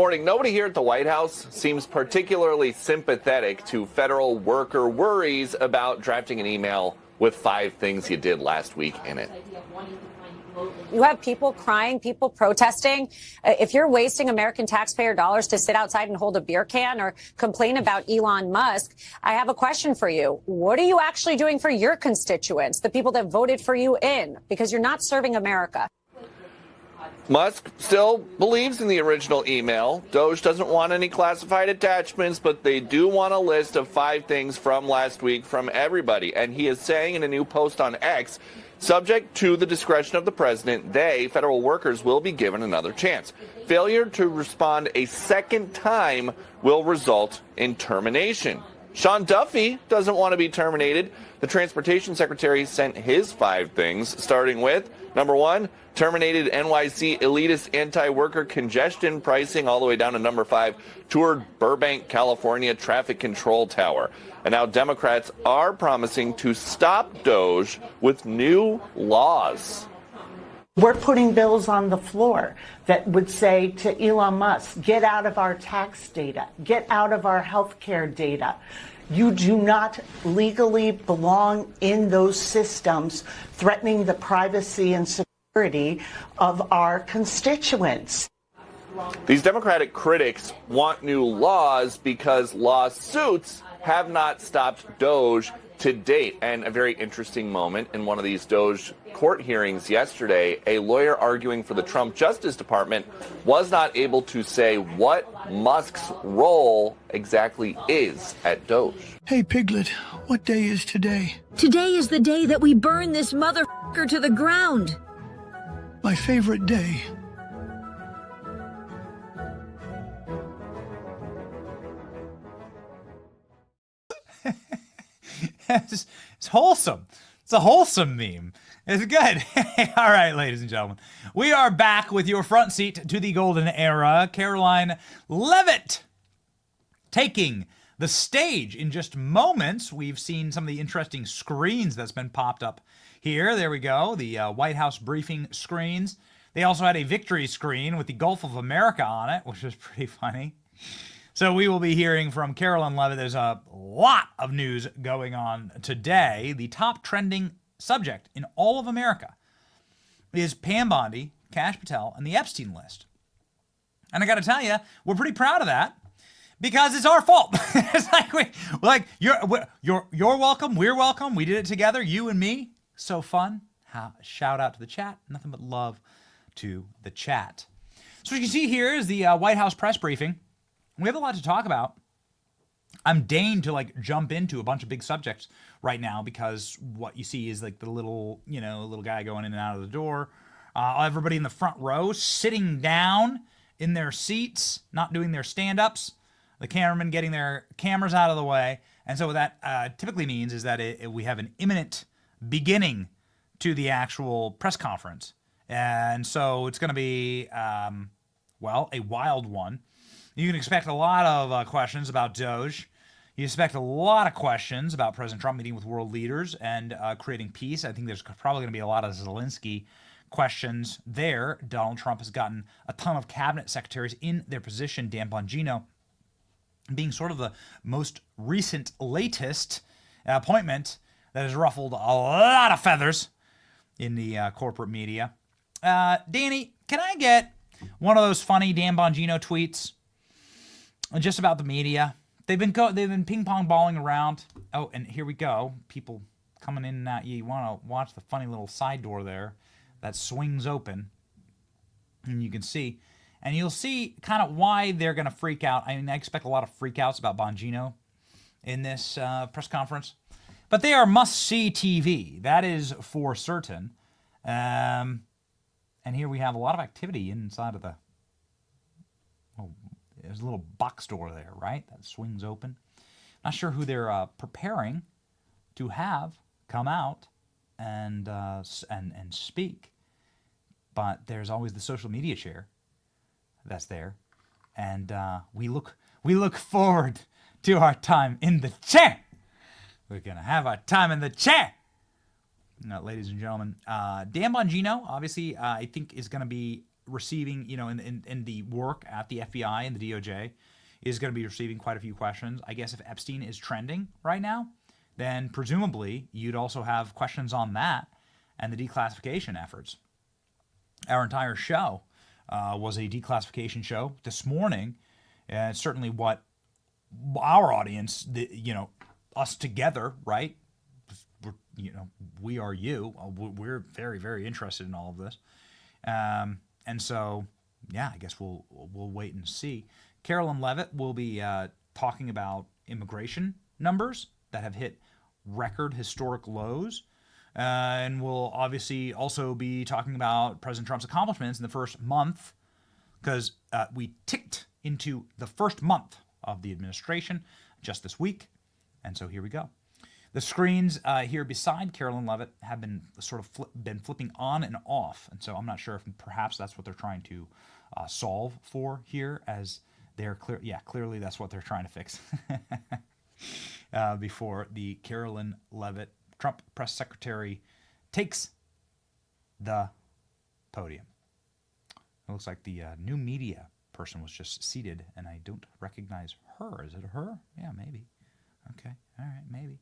morning. Nobody here at the White House seems particularly sympathetic to federal worker worries about drafting an email with 5 things you did last week in it. You have people crying, people protesting. If you're wasting American taxpayer dollars to sit outside and hold a beer can or complain about Elon Musk, I have a question for you. What are you actually doing for your constituents, the people that voted for you in? Because you're not serving America. Musk still believes in the original email. Doge doesn't want any classified attachments, but they do want a list of 5 things from last week from everybody. And he is saying in a new post on X, subject to the discretion of the president, they, federal workers, will be given another chance. Failure to respond a second time will result in termination. Sean Duffy doesn't want to be terminated. The transportation secretary sent his 5 things, starting with, number 1, terminated NYC elitist anti-worker congestion pricing, all the way down to number 5, toured Burbank, California traffic control tower. And now Democrats are promising to stop Doge with new laws. We're putting bills on the floor that would say to Elon Musk, get out of our tax data, get out of our healthcare data. You do not legally belong in those systems, threatening the privacy and security of our constituents. These Democratic critics want new laws because lawsuits have not stopped Doge to date. And a very interesting moment in one of these Doge court hearings yesterday, a lawyer arguing for the Trump Justice Department was not able to say what Musk's role exactly is at Doge. Hey, Piglet, what day is today? Today is the day that we burn this motherfucker to the ground. My favorite day. It's wholesome. It's a wholesome meme. It's good. All right, ladies and gentlemen. We are back with your front seat to the golden era. Karoline Leavitt taking the stage in just moments. We've seen some of the interesting screens that's been popped up here. There we go. The White House briefing screens. They also had a victory screen with the Gulf of America on it, which was pretty funny. So we will be hearing from Karoline Leavitt. There's a lot of news going on today. The top trending subject in all of America is Pam Bondi, Kash Patel, and the Epstein list. And I got to tell you, we're pretty proud of that because it's our fault. It's like you're welcome. We're welcome. We did it together, you and me. So fun. Shout out to the chat. Nothing but love to the chat. So what you can see here is the White House press briefing. We have a lot to talk about. I'm deigned to jump into a bunch of big subjects right now because what you see is the little guy going in and out of the door. Everybody in the front row sitting down in their seats, not doing their stand-ups. The cameramen getting their cameras out of the way. And so what that typically means is that we have an imminent beginning to the actual press conference. And so it's going to be, a wild one. You can expect a lot of questions about Doge. You expect a lot of questions about President Trump meeting with world leaders and creating peace. I think there's probably going to be a lot of Zelensky questions there. Donald Trump has gotten a ton of cabinet secretaries in their position. Dan Bongino being sort of the most recent, latest appointment that has ruffled a lot of feathers in the corporate media. Danny, can I get one of those funny Dan Bongino tweets just about the media? They've been ping pong balling around. Oh, and here we go. People coming in and out. You want to watch the funny little side door there that swings open, and you can see, and you'll see kind of why they're going to freak out. I mean, I expect a lot of freakouts about Bongino in this press conference, but they are must-see TV. That is for certain. And here we have a lot of activity inside of the. Oh, there's a little box door there, right? That swings open. Not sure who they're preparing to have come out and speak, but there's always the social media chair that's there, and we look forward to our time in the chair. We're gonna have our time in the chair. Now, ladies and gentlemen, Dan Bongino, obviously, I think is going to be receiving, in the work at the FBI and the DOJ, is going to be receiving quite a few questions. I guess if Epstein is trending right now, then presumably you'd also have questions on that and the declassification efforts. Our entire show was a declassification show this morning, and certainly what our audience, us together, right? We are you. We're very, very interested in all of this, and so yeah, I guess we'll wait and see. Carolyn Levitt will be talking about immigration numbers that have hit record historic lows. And we'll obviously also be talking about President Trump's accomplishments in the first month, because we ticked into the first month of the administration just this week. And so here we go. The screens here beside Carolyn Levitt have been sort of been flipping on and off. And so I'm not sure if perhaps that's what they're trying to solve for here, as they're clear. Yeah, clearly that's what they're trying to fix before the Carolyn Levitt Trump press secretary takes the podium. It looks like the new media person was just seated, and I don't recognize her. Is it her? Yeah, maybe. Okay, all right, maybe.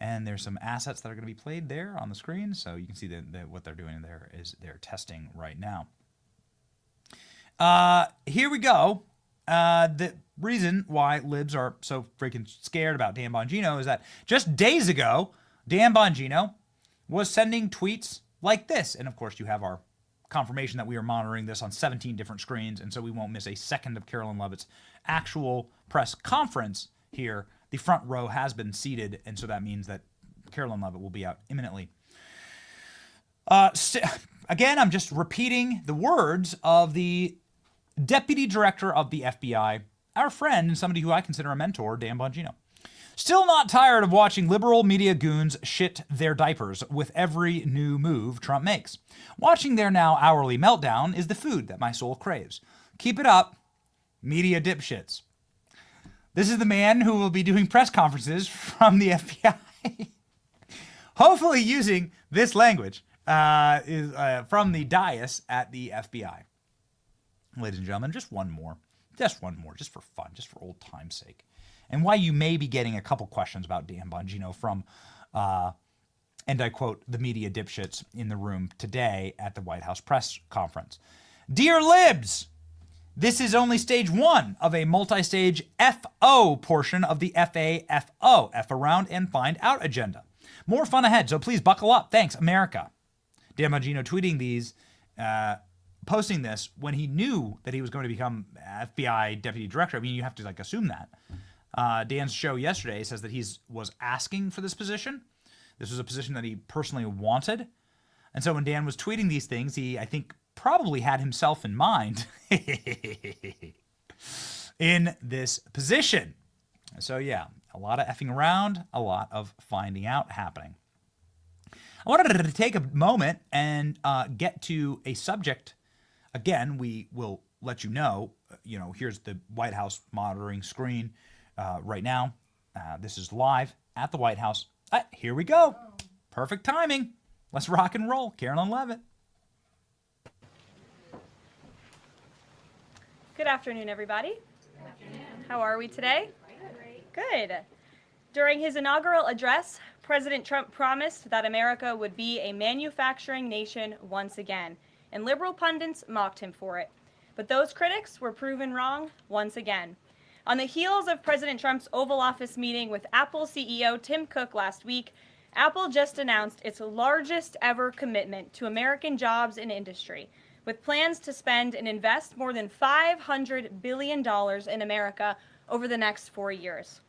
And there's some assets that are going to be played there on the screen, so you can see that what they're doing there is they're testing right now. Here we go. The reason why libs are so freaking scared about Dan Bongino is that just days ago, Dan Bongino was sending tweets like this. And of course, you have our confirmation that we are monitoring this on 17 different screens, and so we won't miss a second of Carolyn Levitt's actual press conference here. The front row has been seated, and so that means that Carolyn Levitt will be out imminently. Again, I'm just repeating the words of the Deputy Director of the FBI, our friend and somebody who I consider a mentor, Dan Bongino. Still not tired of watching liberal media goons shit their diapers with every new move Trump makes. Watching their now hourly meltdown is the food that my soul craves. Keep it up, media dipshits. This is the man who will be doing press conferences from the FBI. Hopefully using this language from the dais at the FBI. Ladies and gentlemen, just one more, just for fun, just for old time's sake. And why you may be getting a couple questions about Dan Bongino from, and I quote, the media dipshits in the room today at the White House press conference. Dear libs, this is only stage one of a multi-stage FO portion of the FAFO, F around and find out agenda. More fun ahead, so please buckle up. Thanks, America. Dan Bongino tweeting these, posting this when he knew that he was going to become FBI deputy director. I mean, you have to assume that. Dan's show yesterday says that he was asking for this position. This was a position that he personally wanted. And so when Dan was tweeting these things, he, I think, probably had himself in mind in this position. So yeah, a lot of effing around, a lot of finding out happening. I wanted to take a moment and get to a subject. Again, we will let you know, here's the White House monitoring screen right now. This is live at the White House. Here we go. Perfect timing. Let's rock and roll. Carolyn Levitt. Good afternoon, everybody. Good afternoon. How are we today? Good. During his inaugural address, President Trump promised that America would be a manufacturing nation once again, and liberal pundits mocked him for it. But those critics were proven wrong once again. On the heels of President Trump's Oval Office meeting with Apple CEO Tim Cook last week, Apple just announced its largest ever commitment to American jobs and industry, with plans to spend and invest more than $500 billion in America over the next 4 years.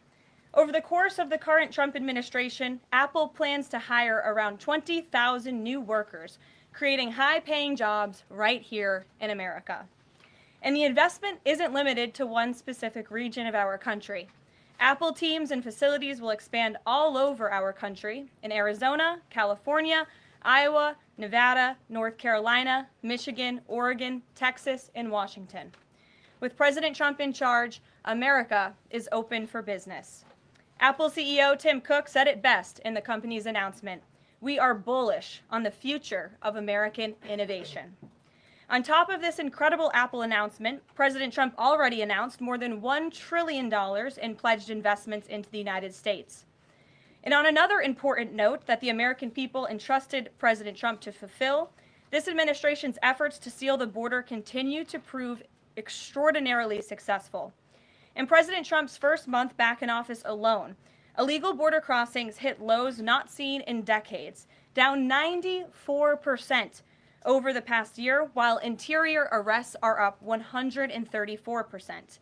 Over the course of the current Trump administration, Apple plans to hire around 20,000 new workers, creating high-paying jobs right here in America. And the investment isn't limited to one specific region of our country. Apple teams and facilities will expand all over our country in Arizona, California, Iowa, Nevada, North Carolina, Michigan, Oregon, Texas, and Washington. With President Trump in charge, America is open for business. Apple CEO Tim Cook said it best in the company's announcement. We are bullish on the future of American innovation. On top of this incredible Apple announcement, President Trump already announced more than $1 trillion in pledged investments into the United States. And on another important note that the American people entrusted President Trump to fulfill, this administration's efforts to seal the border continue to prove extraordinarily successful. In President Trump's first month back in office alone, illegal border crossings hit lows not seen in decades, down 94% over the past year, while interior arrests are up 134%.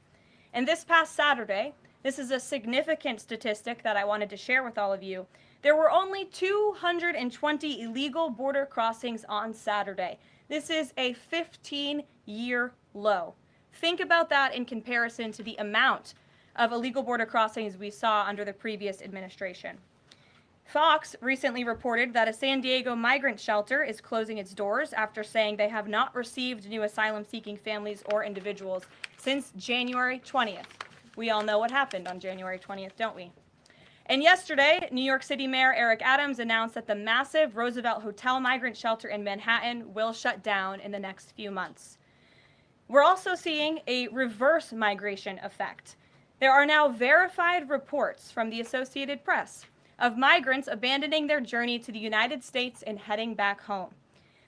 And this past Saturday, this is a significant statistic that I wanted to share with all of you. There were only 220 illegal border crossings on Saturday. This is a 15-year low. Think about that in comparison to the amount of illegal border crossings we saw under the previous administration. Fox recently reported that a San Diego migrant shelter is closing its doors after saying they have not received new asylum-seeking families or individuals since January 20th. We all know what happened on January 20th, don't we? And yesterday, New York City Mayor Eric Adams announced that the massive Roosevelt Hotel migrant shelter in Manhattan will shut down in the next few months. We're also seeing a reverse migration effect. There are now verified reports from the Associated Press of migrants abandoning their journey to the United States and heading back home.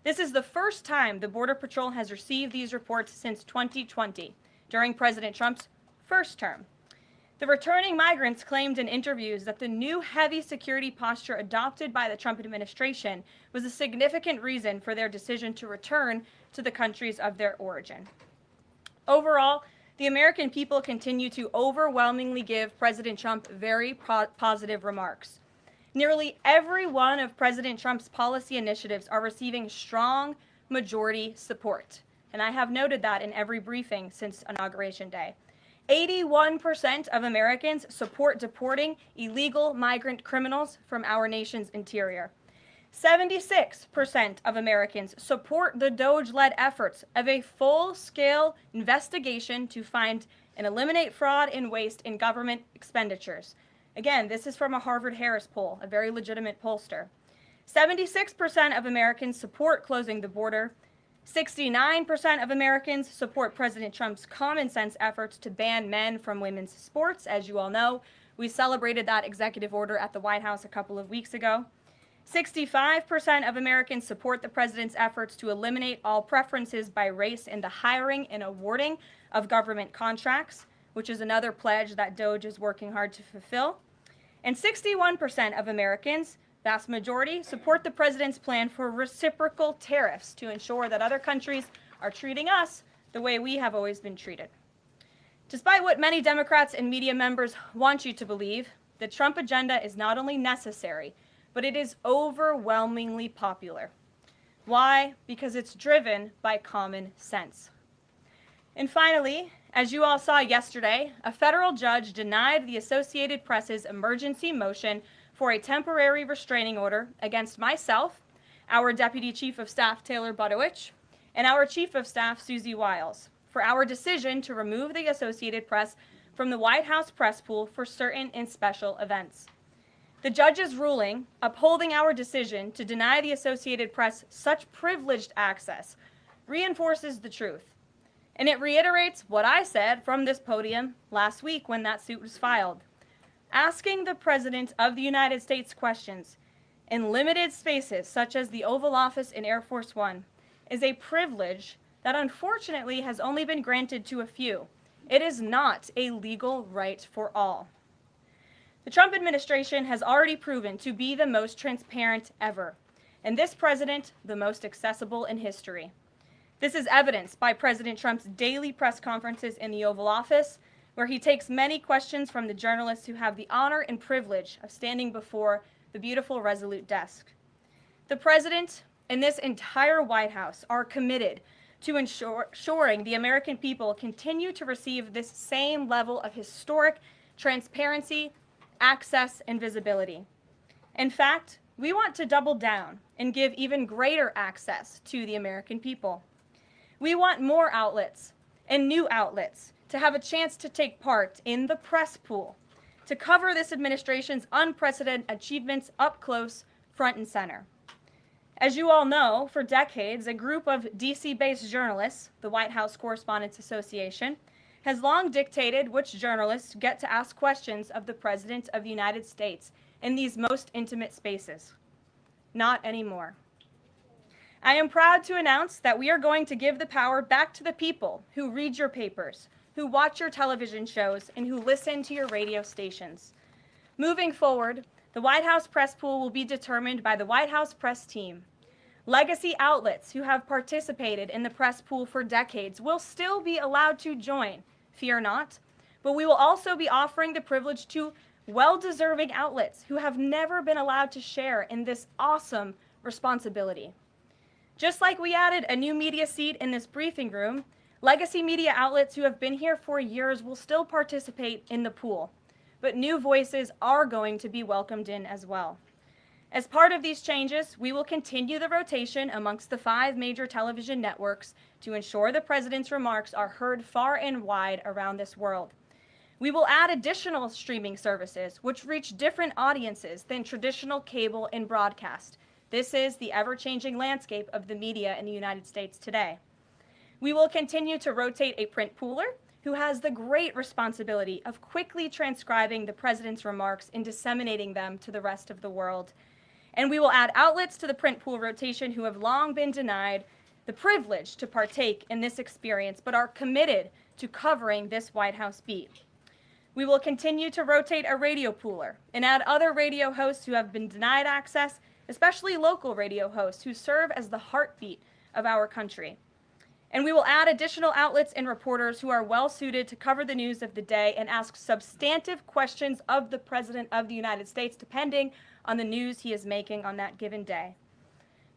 This is the first time the Border Patrol has received these reports since 2020, during President Trump's first term. The returning migrants claimed in interviews that the new heavy security posture adopted by the Trump administration was a significant reason for their decision to return to the countries of their origin. Overall, the American people continue to overwhelmingly give President Trump very positive remarks. Nearly every one of President Trump's policy initiatives are receiving strong majority support. And I have noted that in every briefing since Inauguration Day. 81% of Americans support deporting illegal migrant criminals from our nation's interior. 76% of Americans support the DOJ-led efforts of a full-scale investigation to find and eliminate fraud and waste in government expenditures. Again, this is from a Harvard-Harris poll, a very legitimate pollster. 76% of Americans support closing the border. 69% of Americans support President Trump's common-sense efforts to ban men from women's sports. As you all know, we celebrated that executive order at the White House a couple of weeks ago. 65% of Americans support the president's efforts to eliminate all preferences by race in the hiring and awarding of government contracts, which is another pledge that DOJ is working hard to fulfill. And 61% of Americans, vast majority, support the president's plan for reciprocal tariffs to ensure that other countries are treating us the way we have always been treated. Despite what many Democrats and media members want you to believe, the Trump agenda is not only necessary, but it is overwhelmingly popular. Why? Because it's driven by common sense. And finally, as you all saw yesterday, a federal judge denied the Associated Press's emergency motion for a temporary restraining order against myself, our Deputy Chief of Staff Taylor Budowich, and our Chief of Staff Susie Wiles for our decision to remove the Associated Press from the White House press pool for certain and special events. The judge's ruling, upholding our decision to deny the Associated Press such privileged access, reinforces the truth. And it reiterates what I said from this podium last week when that suit was filed. Asking the President of the United States questions in limited spaces, such as the Oval Office in Air Force One, is a privilege that unfortunately has only been granted to a few. It is not a legal right for all. The Trump administration has already proven to be the most transparent ever, and this president, the most accessible in history. This is evidenced by President Trump's daily press conferences in the Oval Office, where he takes many questions from the journalists who have the honor and privilege of standing before the beautiful Resolute desk. The president and this entire White House are committed to ensuring the American people continue to receive this same level of historic transparency, access, and visibility. In fact, we want to double down and give even greater access to the American people. We want more outlets and new outlets to have a chance to take part in the press pool, to cover this administration's unprecedented achievements up close, front and center. As you all know, for decades, a group of DC-based journalists, the White House Correspondents Association, has long dictated which journalists get to ask questions of the President of the United States in these most intimate spaces. Not anymore. I am proud to announce that we are going to give the power back to the people who read your papers, who watch your television shows, and who listen to your radio stations. Moving forward, the White House press pool will be determined by the White House press team. Legacy outlets who have participated in the press pool for decades will still be allowed to join, fear not, but we will also be offering the privilege to well-deserving outlets who have never been allowed to share in this awesome responsibility. Just like we added a new media seat in this briefing room, legacy media outlets who have been here for years will still participate in the pool, but new voices are going to be welcomed in as well. As part of these changes, we will continue the rotation amongst the 5 major television networks to ensure the President's remarks are heard far and wide around this world. We will add additional streaming services which reach different audiences than traditional cable and broadcast. This is the ever-changing landscape of the media in the United States today. We will continue to rotate a print pooler who has the great responsibility of quickly transcribing the President's remarks and disseminating them to the rest of the world. And we will add outlets to the print pool rotation who have long been denied the privilege to partake in this experience, but are committed to covering this White House beat. We will continue to rotate a radio pooler and add other radio hosts who have been denied access, especially local radio hosts who serve as the heartbeat of our country. And we will add additional outlets and reporters who are well suited to cover the news of the day and ask substantive questions of the President of the United States, depending on the news he is making on that given day.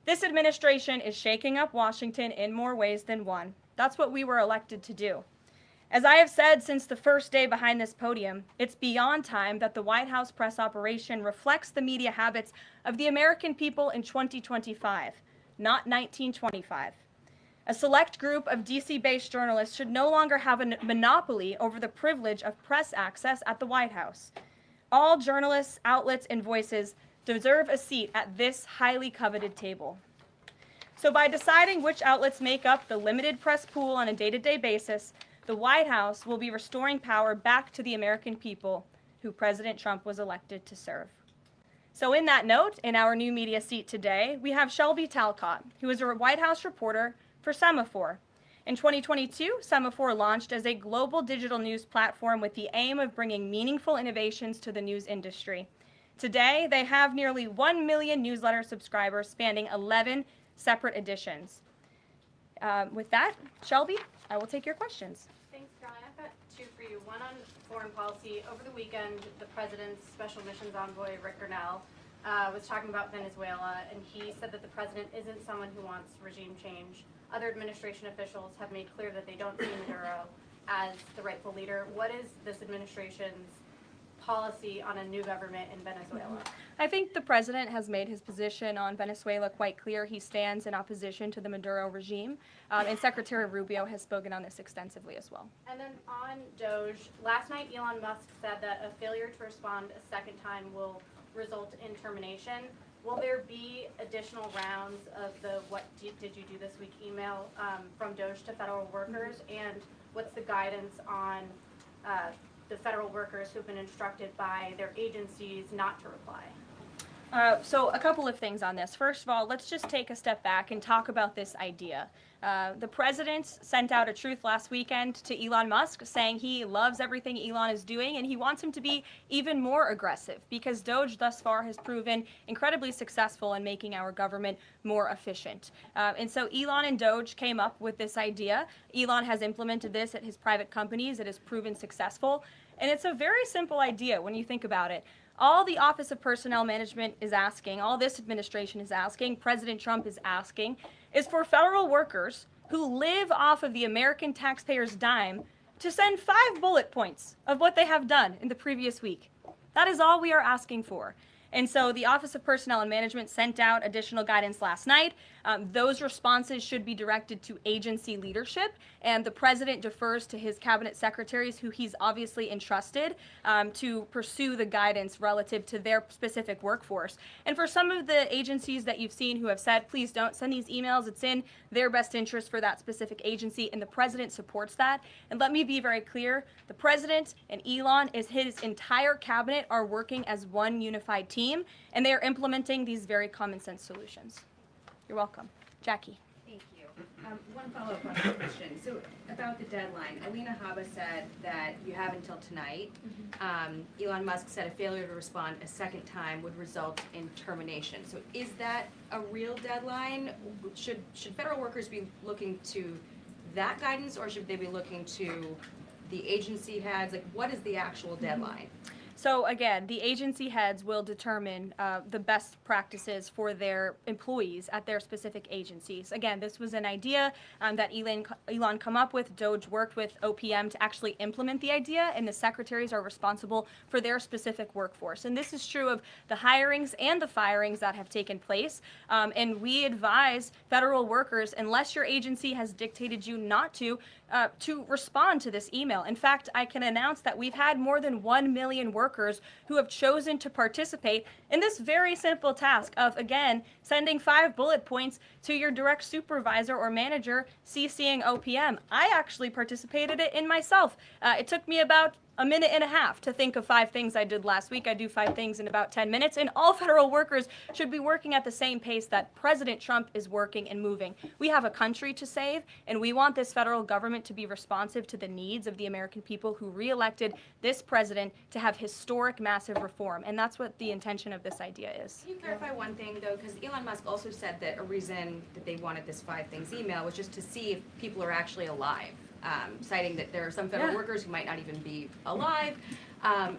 This administration is shaking up Washington in more ways than one. That's what we were elected to do. As I have said since the first day behind this podium, it's beyond time that the White House press operation reflects the media habits of the American people in 2025, not 1925. A select group of DC-based journalists should no longer have a monopoly over the privilege of press access at the White House. All journalists, outlets, and voices deserve a seat at this highly coveted table. So by deciding which outlets make up the limited press pool on a day-to-day basis, the White House will be restoring power back to the American people who President Trump was elected to serve. So in that note, in our new media seat today, we have Shelby Talcott, who is a White House reporter for Semafor. In 2022, Semafor launched as a global digital news platform with the aim of bringing meaningful innovations to the news industry. Today, they have nearly 1 million newsletter subscribers spanning 11 separate editions. With that, Shelby, I will take your questions. Thanks, Caroline. I've got 2 for you. One on foreign policy. Over the weekend, the President's Special Missions Envoy, Rick Grenell, was talking about Venezuela, and he said that the President isn't someone who wants regime change. Other administration officials have made clear that they don't see Maduro as the rightful leader. What is this administration's policy on a new government in Venezuela? I think the President has made his position on Venezuela quite clear. He stands in opposition to the Maduro regime, and Secretary Rubio has spoken on this extensively as well. And then on Doge, last night Elon Musk said that a failure to respond a second time will result in termination. Will there be additional rounds of the "what did you do this week" email from Doge to federal workers? And what's the guidance on the federal workers who have been instructed by their agencies not to reply? So a couple of things on this. First of all, let's just take a step back and talk about this idea. The President sent out a truth last weekend to Elon Musk saying he loves everything Elon is doing and he wants him to be even more aggressive because Doge thus far has proven incredibly successful in making our government more efficient. And so Elon and Doge came up with this idea. Elon has implemented this at his private companies. It has proven successful. And it's a very simple idea when you think about it. All the Office of Personnel Management is asking, all this administration is asking, President Trump is asking, is for federal workers who live off of the American taxpayers' dime to send 5 bullet points of what they have done in the previous week. That is all we are asking for. And so the Office of Personnel and Management sent out additional guidance last night. Those responses should be directed to agency leadership, and the president defers to his cabinet secretaries, who he's obviously entrusted to pursue the guidance relative to their specific workforce. And for some of the agencies that you've seen who have said, please don't send these emails, it's in their best interest for that specific agency, and the president supports that. And let me be very clear, the president and Elon, his entire cabinet are working as one unified team, and they are implementing these very common sense solutions. You're welcome. Jackie. Thank you. One follow-up on this question. So about the deadline, Alina Habba said that you have until tonight. Elon Musk said a failure to respond a second time would result in termination. So is that a real deadline? Should federal workers be looking to that guidance, or should they be looking to the agency heads? Like, what is the actual deadline? So again, the agency heads will determine the best practices for their employees at their specific agencies. Again, this was an idea that Elon come up with. Doge worked with OPM to actually implement the idea, and the secretaries are responsible for their specific workforce. And this is true of the hirings and the firings that have taken place. And we advise federal workers, unless your agency has dictated you not to respond to this email. In fact, I can announce that we've had more than 1 million workers who have chosen to participate in this very simple task of, again, sending 5 bullet points to your direct supervisor or manager, CCing OPM. I actually participated in myself. It took me about a minute and a half to think of 5 things I did last week. I do 5 things in about 10 minutes, and all federal workers should be working at the same pace that President Trump is working and moving. We have a country to save, and we want this federal government to be responsive to the needs of the American people who re-elected this president to have historic, massive reform, and that's what the intention of this idea is. Can you clarify one thing, though? Because Elon Musk also said that a reason that they wanted this 5 things email was just to see if people are actually alive. Citing that there are some federal workers who might not even be alive.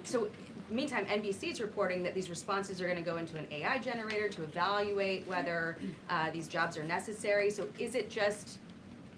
So meantime, NBC is reporting that these responses are going to go into an AI generator to evaluate whether these jobs are necessary. So is it just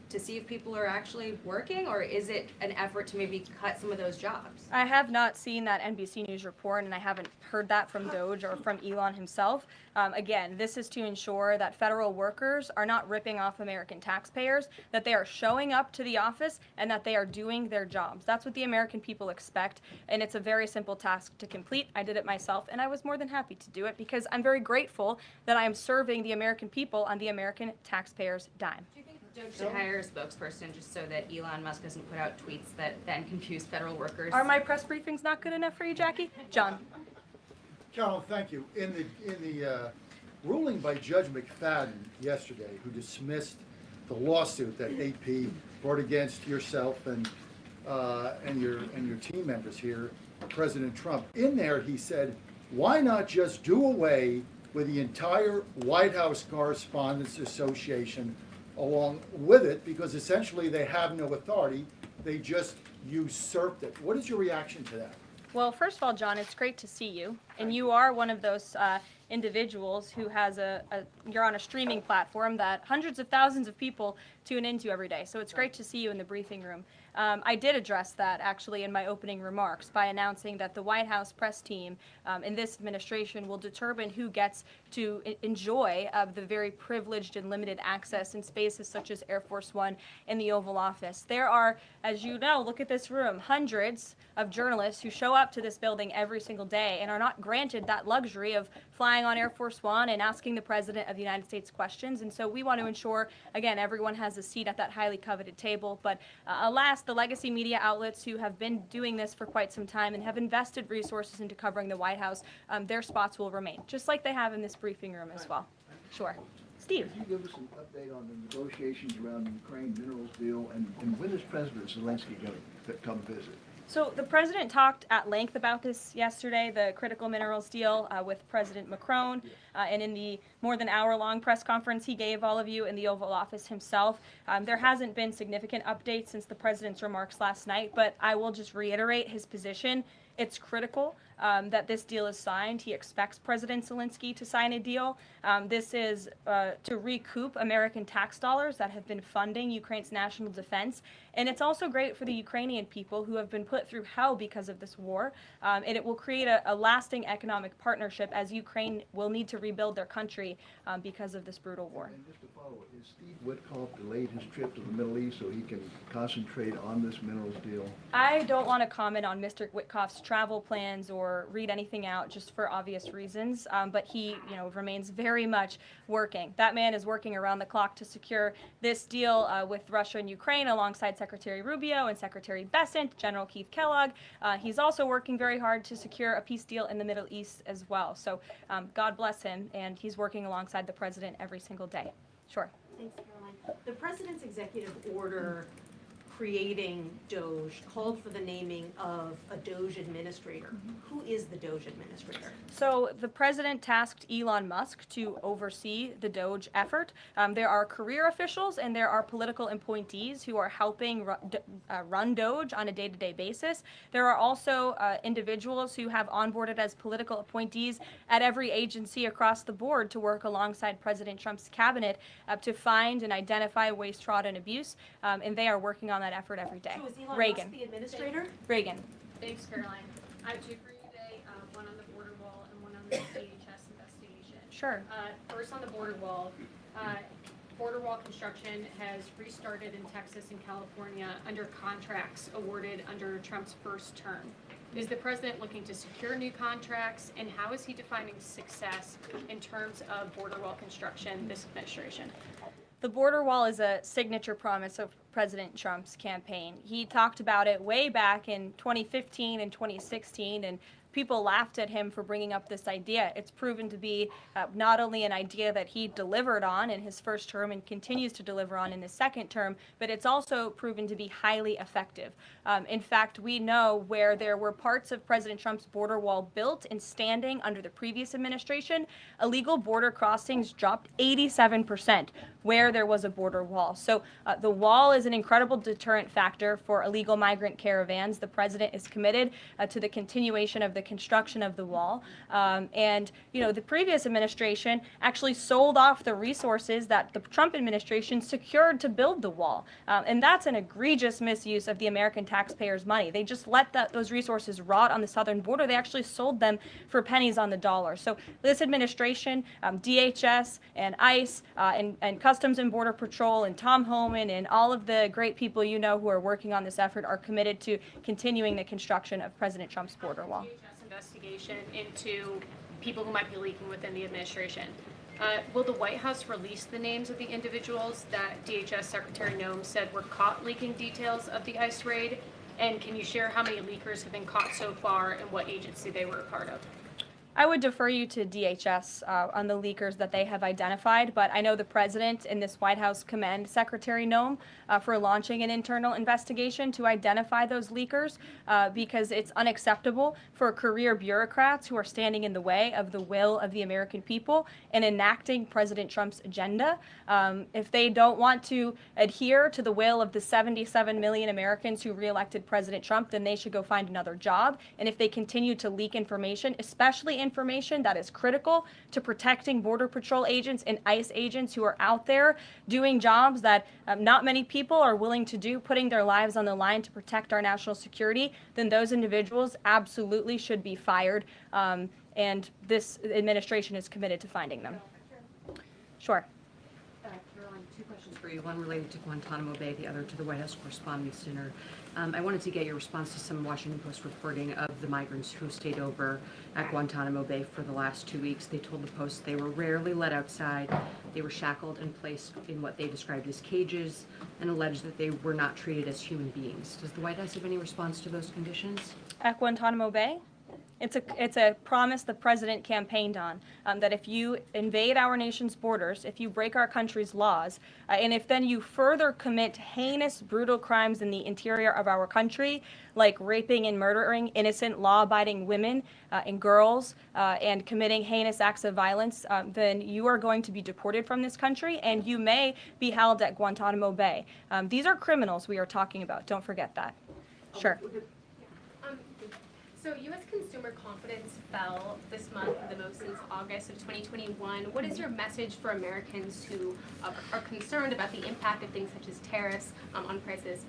to see if people are actually working, or is it an effort to maybe cut some of those jobs? I have not seen that NBC News report, and I haven't heard that from Doge or from Elon himself. Again, this is to ensure that federal workers are not ripping off American taxpayers, that they are showing up to the office, and that they are doing their jobs. That's what the American people expect, and it's a very simple task to complete. I did it myself, and I was more than happy to do it because I'm very grateful that I am serving the American people on the American taxpayers' dime. Do you think Doge should hire a spokesperson just so that Elon Musk doesn't put out tweets that then confuse federal workers? Are my press briefings not good enough for you, Jackie? John. Carolyn, thank you. In the ruling by Judge McFadden yesterday, who dismissed the lawsuit that AP brought against yourself and your team members here, President Trump, in there he said, why not just do away with the entire White House Correspondents Association along with it, because essentially they have no authority, they just usurped it. What is your reaction to that? Well, first of all, John, it's great to see you. And you are one of those individuals who has you're on a streaming platform that hundreds of thousands of people tune into every day. So it's great to see you in the briefing room. I did address that actually in my opening remarks by announcing that the White House press team in this administration will determine who gets to enjoy the very privileged and limited access in spaces such as Air Force One and the Oval Office. There are, as you know, look at this room, hundreds of journalists who show up to this building every single day and are not granted that luxury of flying on Air Force One and asking the President of the United States questions. And so we want to ensure, again, everyone has a seat at that highly coveted table. But alas, the legacy media outlets who have been doing this for quite some time and have invested resources into covering the White House, their spots will remain, just like they have in this briefing room as well. Sure. Steve. Could you give us an update on the negotiations around the Ukraine minerals deal, and when is President Zelensky going to come visit? So the president talked at length about this yesterday, the critical minerals deal with President Macron, and in the more than hour-long press conference he gave all of you in the Oval Office himself. There hasn't been significant updates since the president's remarks last night, but I will just reiterate his position. It's critical that this deal is signed. He expects President Zelensky to sign a deal. This is to recoup American tax dollars that have been funding Ukraine's national defense. And it's also great for the Ukrainian people who have been put through hell because of this war. And it will create a lasting economic partnership as Ukraine will need to rebuild their country because of this brutal war. And just to follow, is Steve Witkoff delayed his trip to the Middle East so he can concentrate on this minerals deal? I don't want to comment on Mr. Witkoff's travel plans or read anything out just for obvious reasons, but he, remains very much working. That man is working around the clock to secure this deal with Russia and Ukraine alongside Secretary Rubio and Secretary Bessent, General Keith Kellogg. He's also working very hard to secure a peace deal in the Middle East as well. So God bless him, and he's working alongside the president every single day. Sure. Thanks, Caroline. The president's executive order creating DOGE called for the naming of a DOGE administrator. Who is the DOGE administrator? So the president tasked Elon Musk to oversee the DOGE effort. There are career officials and there are political appointees who are helping run DOGE on a day-to-day basis. There are also individuals who have onboarded as political appointees at every agency across the board to work alongside President Trump's cabinet to find and identify waste, fraud, and abuse. And they are working on that effort every day. So is Elon Reagan. Musk the administrator? Reagan. Thanks, Caroline. I have two for you today, one on the border wall and one on the DHS investigation. Sure. First on the border wall construction has restarted in Texas and California under contracts awarded under Trump's first term. Is the president looking to secure new contracts, and how is he defining success in terms of border wall construction this administration? The border wall is a signature promise of President Trump's campaign. He talked about it way back in 2015 and 2016, and people laughed at him for bringing up this idea. It's proven to be not only an idea that he delivered on in his first term and continues to deliver on in his second term, but it's also proven to be highly effective. In fact, we know where there were parts of President Trump's border wall built and standing under the previous administration, illegal border crossings dropped 87% where there was a border wall. So the wall is an incredible deterrent factor for illegal migrant caravans. The president is committed to the continuation of the construction of the wall. And, the previous administration actually sold off the resources that the Trump administration secured to build the wall. And that's an egregious misuse of the American taxpayers' money. They just let those resources rot on the southern border. They actually sold them for pennies on the dollar. So this administration, DHS and ICE and Customs and Border Patrol and Tom Homan and all of the great people who are working on this effort are committed to continuing the construction of President Trump's border wall. Investigation into people who might be leaking within the administration. Will the White House release the names of the individuals that DHS Secretary Noem said were caught leaking details of the ICE raid? And can you share how many leakers have been caught so far and what agency they were a part of? I would defer you to DHS on the leakers that they have identified, but I know the president and this White House commend Secretary Noem for launching an internal investigation to identify those leakers because it's unacceptable for career bureaucrats who are standing in the way of the will of the American people and enacting President Trump's agenda. If they don't want to adhere to the will of the 77 million Americans who reelected President Trump, then they should go find another job. And if they continue to leak information, especially information that is critical to protecting Border Patrol agents and ICE agents who are out there doing jobs that not many people are willing to do, putting their lives on the line to protect our national security, then those individuals absolutely should be fired. And this administration is committed to finding them. Sure. Caroline, two questions for you. One related to Guantanamo Bay, the other to the White House Correspondents' Dinner. I wanted to get your response to some Washington Post reporting of the migrants who stayed over at Guantanamo Bay for the last 2 weeks. They told the Post they were rarely let outside. They were shackled and placed in what they described as cages and alleged that they were not treated as human beings. Does the White House have any response to those conditions? At Guantanamo Bay? It's a promise the president campaigned on, that if you invade our nation's borders, if you break our country's laws, and if then you further commit heinous, brutal crimes in the interior of our country, like raping and murdering innocent, law-abiding women and girls, and committing heinous acts of violence, then you are going to be deported from this country, and you may be held at Guantanamo Bay. These are criminals we are talking about. Don't forget that. Sure. So U.S. consumer confidence fell this month, the most since August of 2021. What is your message for Americans who are concerned about the impact of things such as tariffs on prices?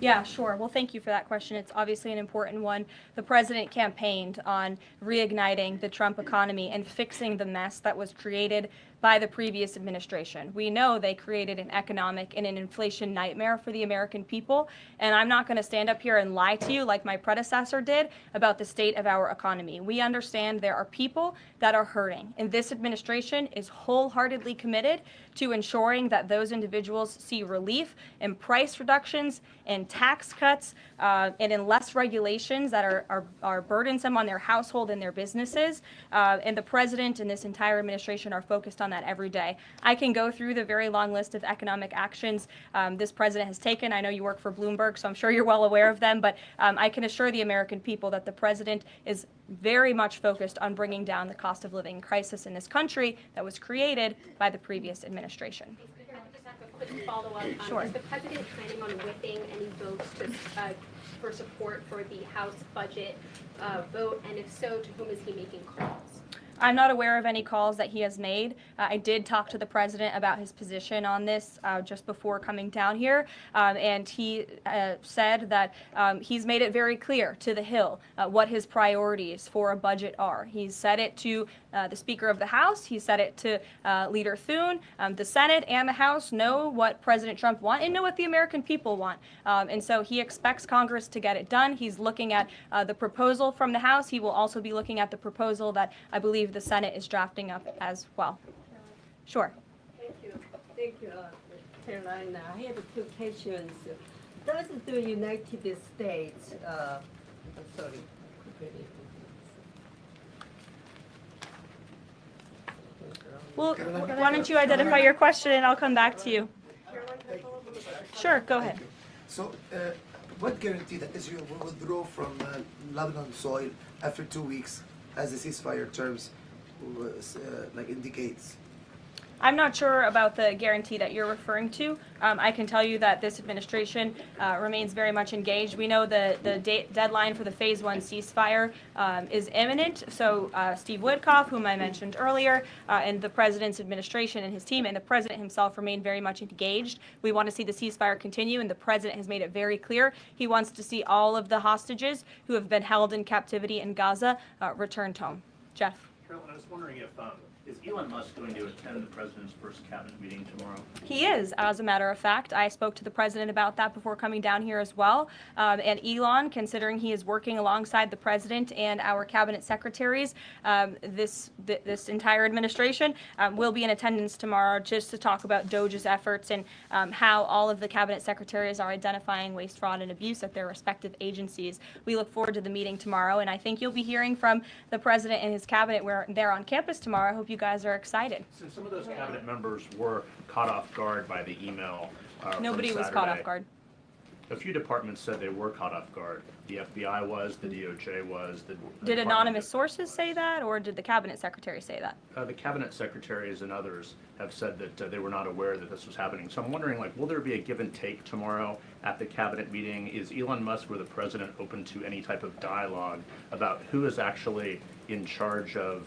Yeah, sure. Well, thank you for that question. It's obviously an important one. The president campaigned on reigniting the Trump economy and fixing the mess that was created by the previous administration. We know they created an economic and an inflation nightmare for the American people, and I'm not going to stand up here and lie to you like my predecessor did about the state of our economy. We understand there are people that are hurting, and this administration is wholeheartedly committed to ensuring that those individuals see relief and price reductions and tax cuts and in less regulations that are burdensome on their household and their businesses. And the president and this entire administration are focused on that every day. I can go through the very long list of economic actions this president has taken. I know you work for Bloomberg, so I'm sure you're well aware of them, but I can assure the American people that the president is very much focused on bringing down the cost of living crisis in this country that was created by the previous administration. Just have a quick follow-up. Sure. Is the president planning on whipping any votes for support for the House budget vote? And if so, to whom is he making calls? I'm not aware of any calls that he has made. I did talk to the president about his position on this just before coming down here, and he said that he's made it very clear to the Hill what his priorities for a budget are. He's said it to the Speaker of the House. He said it to Leader Thune. The Senate and the House know what President Trump wants and know what the American people want. And so he expects Congress to get it done. He's looking at the proposal from the House. He will also be looking at the proposal that I believe the Senate is drafting up as well. Sure. Thank you, Carolina. I have two questions. Does the United States, sorry. Well, why don't you identify your question and I'll come back to you. Sure, go ahead. So, what guarantee that Israel will withdraw from Lebanon soil after 2 weeks, as the ceasefire terms indicates? I'm not sure about the guarantee that you're referring to. I can tell you that this administration remains very much engaged. We know the deadline for the Phase 1 ceasefire is imminent. So Steve Witkoff, whom I mentioned earlier, and the president's administration and his team and the president himself remain very much engaged. We want to see the ceasefire continue, and the president has made it very clear he wants to see all of the hostages who have been held in captivity in Gaza returned home. Jeff. Carolyn, I was wondering if is Elon Musk going to attend the president's first cabinet meeting tomorrow? He is, as a matter of fact. I spoke to the president about that before coming down here as well. And Elon, considering he is working alongside the president and our cabinet secretaries, this entire administration will be in attendance tomorrow just to talk about DOJ's efforts and how all of the cabinet secretaries are identifying waste, fraud, and abuse at their respective agencies. We look forward to the meeting tomorrow, and I think you'll be hearing from the president and his cabinet where they're on campus tomorrow. I hope you guys are excited. Since some of those cabinet members were caught off guard by the email Nobody was caught off guard. A few departments said they were caught off guard. The FBI was, the DOJ was. Did anonymous sources say that, or did the cabinet secretary say that? The cabinet secretaries and others have said that they were not aware that this was happening. So I'm wondering, will there be a give and take tomorrow at the cabinet meeting? Is Elon Musk or the president open to any type of dialogue about who is actually in charge of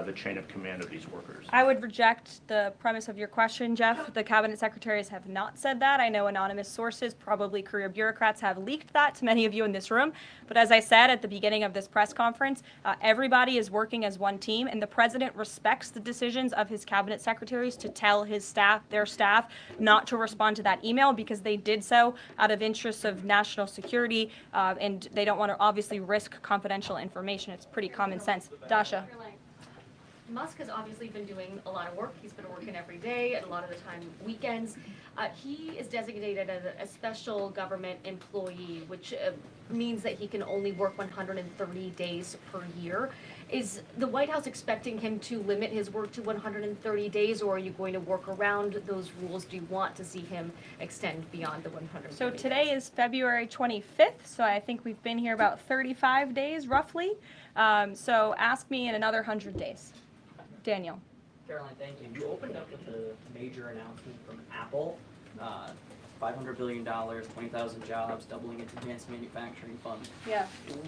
the chain of command of these workers? I would reject the premise of your question, Jeff. The cabinet secretaries have not said that. I know anonymous sources, probably career bureaucrats, have leaked that to many of you in this room. But as I said at the beginning of this press conference, everybody is working as one team, and the president respects the decisions of his cabinet secretaries to tell his staff, their staff, not to respond to that email because they did so out of interests of national security, and they don't want to obviously risk confidential information. It's pretty common sense. Dasha. Musk has obviously been doing a lot of work. He's been working every day, and a lot of the time weekends. He is designated as a special government employee, which means that he can only work 130 days per year. Is the White House expecting him to limit his work to 130 days, or are you going to work around those rules? Do you want to see him extend beyond the 130 So today is February 25th, so I think we've been here about 35 days, roughly. So ask me in another 100 days. Daniel. Caroline, thank you. You opened up with a major announcement from Apple $500 billion, 20,000 jobs, doubling its advanced manufacturing fund. Yeah.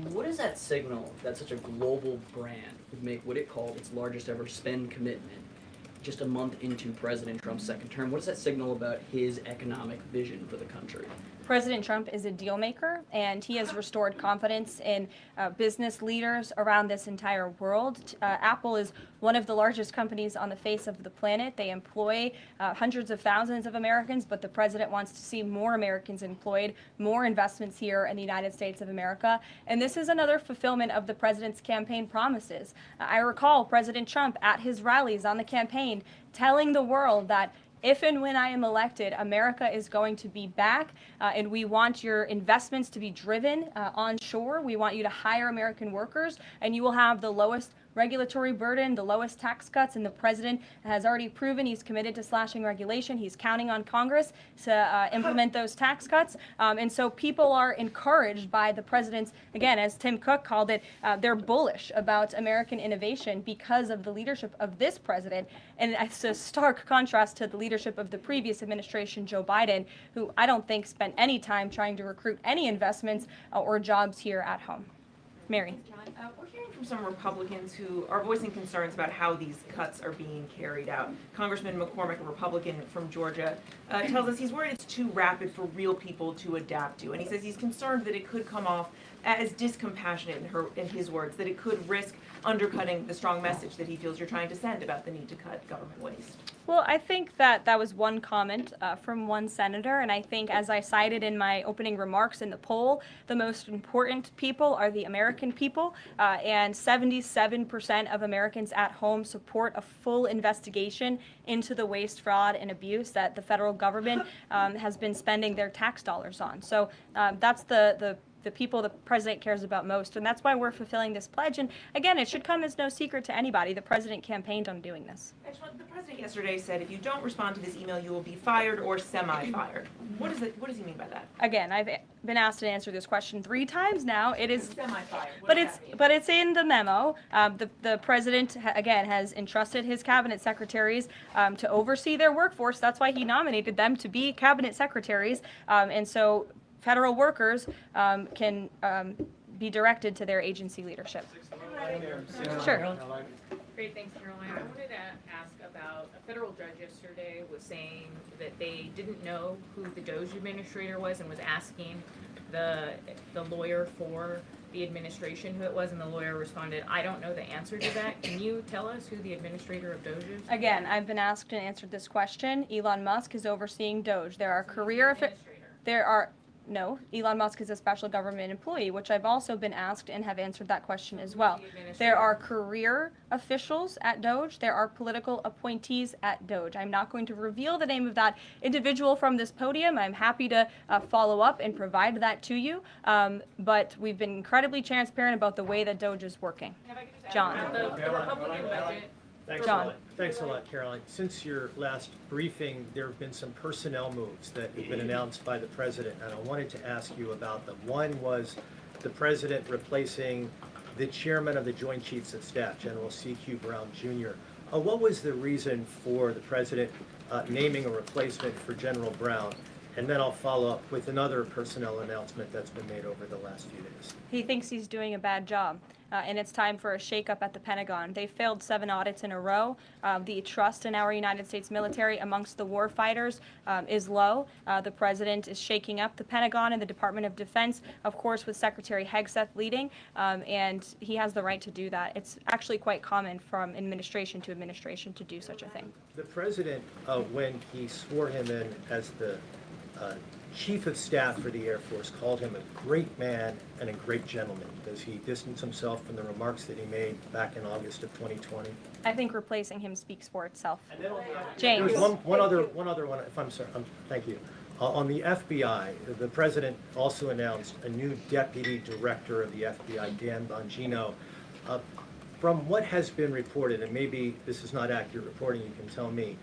What does that signal that such a global brand would make what it called its largest ever spend commitment just a month into President Trump's second term? What does that signal about his economic vision for the country? President Trump is a deal maker, and he has restored confidence in business leaders around this entire world. Apple is one of the largest companies on the face of the planet. They employ hundreds of thousands of Americans, but the president wants to see more Americans employed, more investments here in the United States of America. And this is another fulfillment of the president's campaign promises. I recall President Trump at his rallies on the campaign telling the world that if and when I am elected, America is going to be back, and we want your investments to be driven onshore. We want you to hire American workers, and you will have the lowest regulatory burden, the lowest tax cuts, and the president has already proven he's committed to slashing regulation. He's counting on Congress to implement those tax cuts. And so people are encouraged by the president's, again, as Tim Cook called it, they're bullish about American innovation because of the leadership of this president. And it's a stark contrast to the leadership of the previous administration, Joe Biden, who I don't think spent any time trying to recruit any investments or jobs here at home. Mary. We're hearing from some Republicans who are voicing concerns about how these cuts are being carried out. Congressman McCormick, a Republican from Georgia, tells us he's worried it's too rapid for real people to adapt to. And he says he's concerned that it could come off as discompassionate, in his words, that it could risk undercutting the strong message that he feels you're trying to send about the need to cut government waste. Well, I think that was one comment from one senator, and I think, as I cited in my opening remarks in the poll, the most important people are the American people, and 77% of Americans at home support a full investigation into the waste, fraud, and abuse that the federal government has been spending their tax dollars on. So that's the people the president cares about most, and that's why we're fulfilling this pledge. And again, it should come as no secret to anybody. The president campaigned on doing this. The president yesterday said if you don't respond to this email, you will be fired or semi-fired. What does he mean by that? Again, I've been asked to answer this question 3 times now. It is semi-fired. But it's in the memo. The president again has entrusted his cabinet secretaries to oversee their workforce. That's why he nominated them to be cabinet secretaries, and so federal workers can be directed to their agency leadership. Sure. Great, thanks, Caroline. I wanted to ask about a federal judge yesterday was saying that they didn't know who the DOJ administrator was and was asking the lawyer for the administration who it was, and the lawyer responded, I don't know the answer to that. Can you tell us who the administrator of DOJ is? Again, I've been asked and answered this question. Elon Musk is overseeing DOJ. No, Elon Musk is a special government employee, which I've also been asked and have answered that question as well. There are career officials at DOJ. There are political appointees at DOJ. I'm not going to reveal the name of that individual from this podium. I'm happy to follow up and provide that to you. But we've been incredibly transparent about the way that DOJ is working. John. The Republican budget. Thanks a lot, Caroline. Since your last briefing, there have been some personnel moves that have been announced by the president, and I wanted to ask you about them. One was the president replacing the chairman of the Joint Chiefs of Staff, General C.Q. Brown Jr. What was the reason for the president naming a replacement for General Brown? And then I'll follow up with another personnel announcement that's been made over the last few days. He thinks he's doing a bad job. And it's time for a shakeup at the Pentagon. They failed 7 audits in a row. The trust in our United States military amongst the war fighters is low. The president is shaking up the Pentagon and the Department of Defense, of course, with Secretary Hegseth leading, and he has the right to do that. It's actually quite common from administration to do such a thing. The president, when he swore him in as the Chief of Staff for the Air Force, called him a great man and a great gentleman. Does he distance himself from the remarks that he made back in August of 2020? I think replacing him speaks for itself. James. There's one other one, if I'm sorry. Thank you. On the FBI, the president also announced a new deputy director of the FBI, Dan Bongino. From what has been reported, and maybe this is not accurate reporting, you can tell me,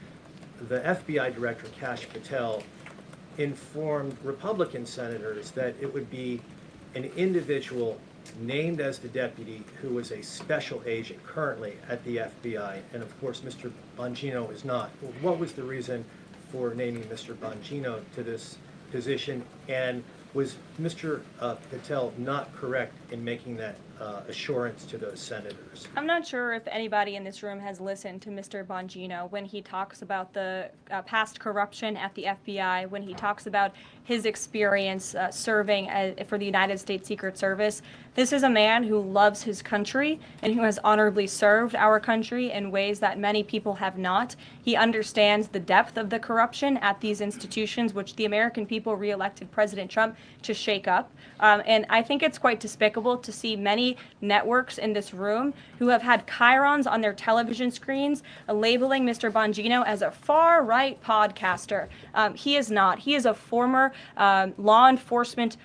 the FBI director, Kash Patel, informed Republican senators that it would be an individual named as the deputy who was a special agent currently at the FBI, and of course Mr. Bongino is not. What was the reason for naming Mr. Bongino to this position? And was Mr. Patel not correct in making that assurance to those senators? I'm not sure if anybody in this room has listened to Mr. Bongino when he talks about the past corruption at the FBI, when he talks about his experience serving for the United States Secret Service. This is a man who loves his country and who has honorably served our country in ways that many people have not. He understands the depth of the corruption at these institutions, which the American people reelected President Trump to shake up. And I think it's quite despicable to see many networks in this room who have had chyrons on their television screens labeling Mr. Bongino as a far-right podcaster. He is not. He is a former law enforcement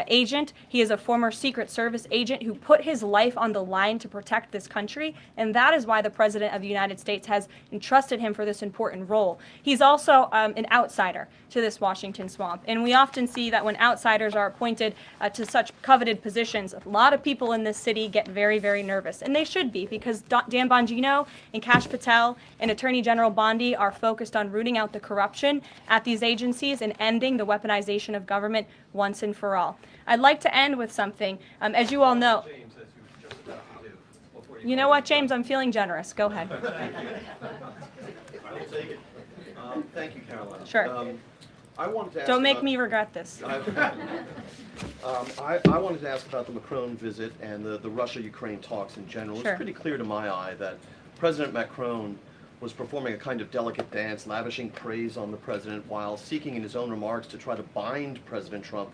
agent. He is a former Secret Service agent who put his life on the line to protect this country, and that is why the President of the United States has entrusted him for this important role. He's also an outsider to this Washington swamp, and we often see that when outsiders are appointed to such coveted positions, a lot of people in this city get very, very nervous, and they should be, because Dan Bongino and Kash Patel and Attorney General Bondi are focused on rooting out the corruption at these agencies and ending the weaponization of government once and for all. I'd like to end with something. As you all know, you know what, James? I'm feeling generous. Go ahead. I will take it. Thank you, Caroline. Sure. I wanted to ask Don't make about, me regret this. I wanted to ask about the Macron visit and the Russia-Ukraine talks in general. Sure. It's pretty clear to my eye that President Macron was performing a kind of delicate dance, lavishing praise on the president while seeking in his own remarks to try to bind President Trump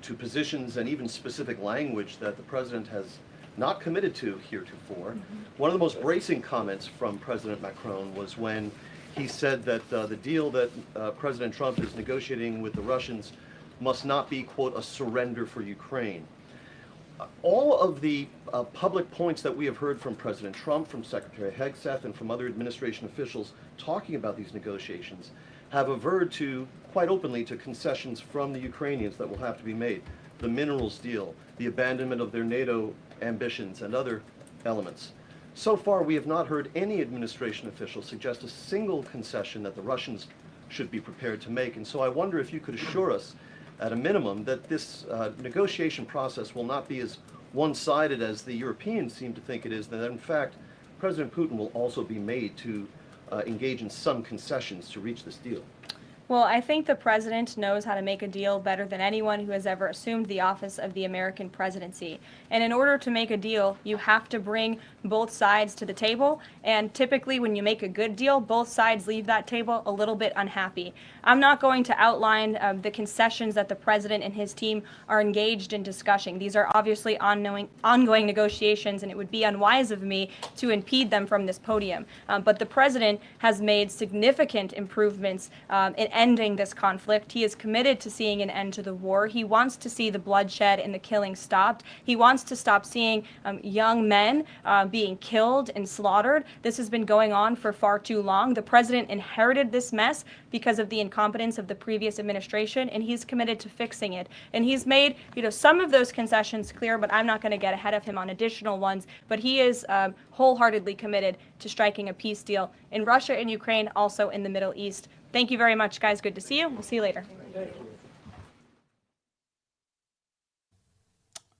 to positions and even specific language that the president has not committed to heretofore. One of the most bracing comments from President Macron was when he said that the deal that President Trump is negotiating with the Russians must not be, quote, a surrender for Ukraine. All of the public points that we have heard from President Trump, from Secretary Hegseth, and from other administration officials talking about these negotiations have averred to, quite openly, to concessions from the Ukrainians that will have to be made. The minerals deal, the abandonment of their NATO ambitions, and other elements. So far, we have not heard any administration official suggest a single concession that the Russians should be prepared to make. And so I wonder if you could assure us, at a minimum, that this negotiation process will not be as one-sided as the Europeans seem to think it is, that in fact, President Putin will also be made to engage in some concessions to reach this deal. Well, I think the president knows how to make a deal better than anyone who has ever assumed the office of the American presidency. And in order to make a deal, you have to bring both sides to the table. And typically when you make a good deal, both sides leave that table a little bit unhappy. I'm not going to outline the concessions that the president and his team are engaged in discussing. These are obviously ongoing negotiations, and it would be unwise of me to impede them from this podium. But the president has made significant improvements in ending this conflict. He is committed to seeing an end to the war. He wants to see the bloodshed and the killing stopped. He wants to stop seeing young men being killed and slaughtered. This has been going on for far too long. The president inherited this mess because of the incompetence of the previous administration, and he's committed to fixing it. And he's made, some of those concessions clear, but I'm not going to get ahead of him on additional ones. But he is wholeheartedly committed to striking a peace deal in Russia and Ukraine, also in the Middle East. Thank you very much, guys. Good to see you. We'll see you later.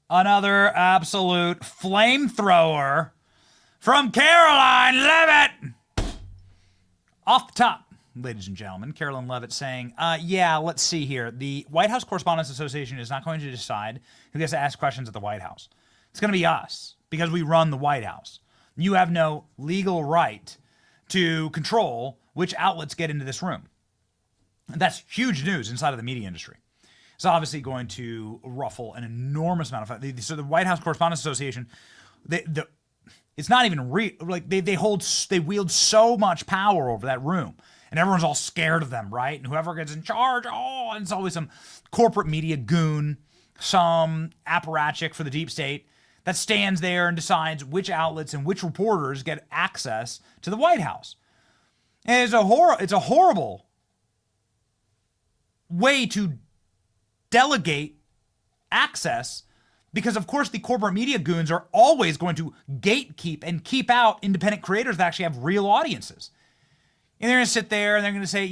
Another absolute flamethrower from Caroline Levitt. Off the top, ladies and gentlemen, Caroline Levitt saying, yeah, let's see here. The White House Correspondents Association is not going to decide who gets to ask questions at the White House. It's going to be us, because we run the White House. You have no legal right to control which outlets get into this room. And that's huge news inside of the media industry. It's obviously going to ruffle an enormous amount of. So the White House Correspondents Association, it's not even real. Like they wield so much power over that room, and everyone's all scared of them, right? And whoever gets in charge, and it's always some corporate media goon, some apparatchik for the deep state that stands there and decides which outlets and which reporters get access to the White House. And it's a horrible way to delegate access, because of course the corporate media goons are always going to gatekeep and keep out independent creators that actually have real audiences. And they're going to sit there and they're going to say,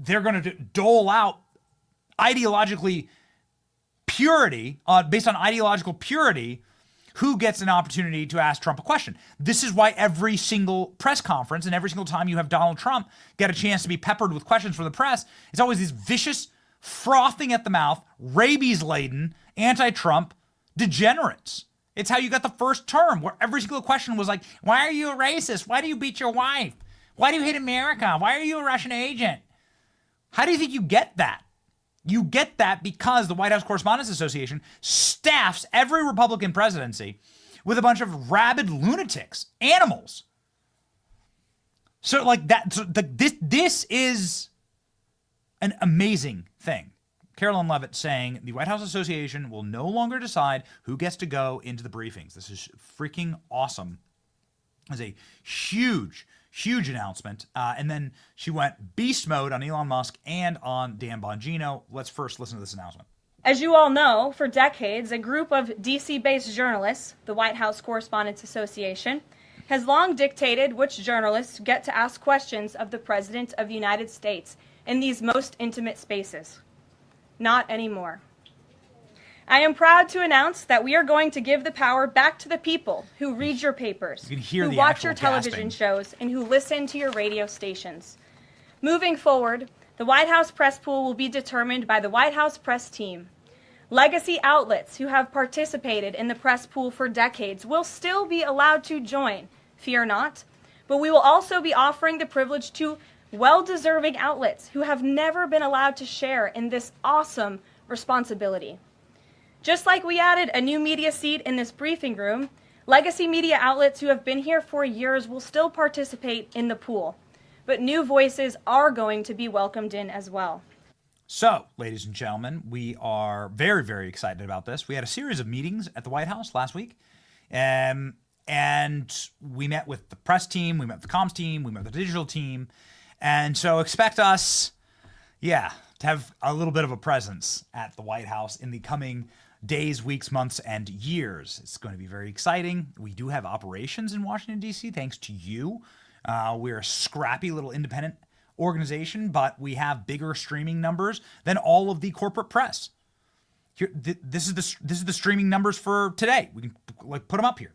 they're going to dole out ideologically based on ideological purity, who gets an opportunity to ask Trump a question. This is why every single press conference and every single time you have Donald Trump get a chance to be peppered with questions from the press, it's always these vicious, frothing at the mouth, rabies-laden, anti-Trump degenerates. It's how you got the first term, where every single question was like, why are you a racist? Why do you beat your wife? Why do you hate America? Why are you a Russian agent? How do you think you get that? You get that because the White House Correspondents Association staffs every Republican presidency with a bunch of rabid lunatics, animals. So like that, this is an amazing thing. Carolyn Levitt saying the White House Association will no longer decide who gets to go into the briefings. This is freaking awesome. It's a huge announcement. And then she went beast mode on Elon Musk and on Dan Bongino. Let's first listen to this announcement. As you all know, for decades, a group of DC-based journalists, the White House Correspondents Association, has long dictated which journalists get to ask questions of the President of the United States in these most intimate spaces. Not anymore. I am proud to announce that we are going to give the power back to the people who read your papers, who watch your television shows, and who listen to your radio stations. Moving forward, the White House press pool will be determined by the White House press team. Legacy outlets who have participated in the press pool for decades will still be allowed to join, fear not, but we will also be offering the privilege to well-deserving outlets who have never been allowed to share in this awesome responsibility. Just like we added a new media seat in this briefing room, legacy media outlets who have been here for years will still participate in the pool, but new voices are going to be welcomed in as well. So, ladies and gentlemen, we are very, very excited about this. We had a series of meetings at the White House last week, and we met with the press team, we met with the comms team, we met with the digital team, and so expect us, to have a little bit of a presence at the White House in the coming days, weeks, months, and years. It's going to be very exciting. We do have operations in Washington, D.C., thanks to you. We're a scrappy little independent organization, but we have bigger streaming numbers than all of the corporate press. Here, this is the streaming numbers for today. We can put them up here.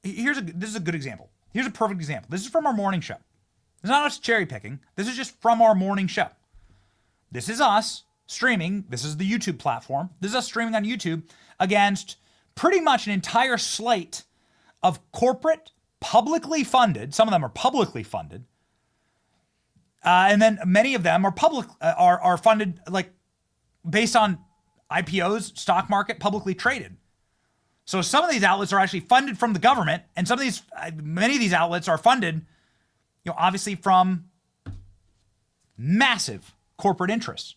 This is a good example. Here's a perfect example. This is from our morning show. It's not us cherry picking. This is just from our morning show. This is us streaming. This is the YouTube platform. This is us streaming on YouTube against pretty much an entire slate of corporate, publicly funded. Some of them are publicly funded, and then many of them are are funded based on IPOs, stock market, publicly traded. So some of these outlets are actually funded from the government, and many of these outlets are funded, obviously from massive corporate interests.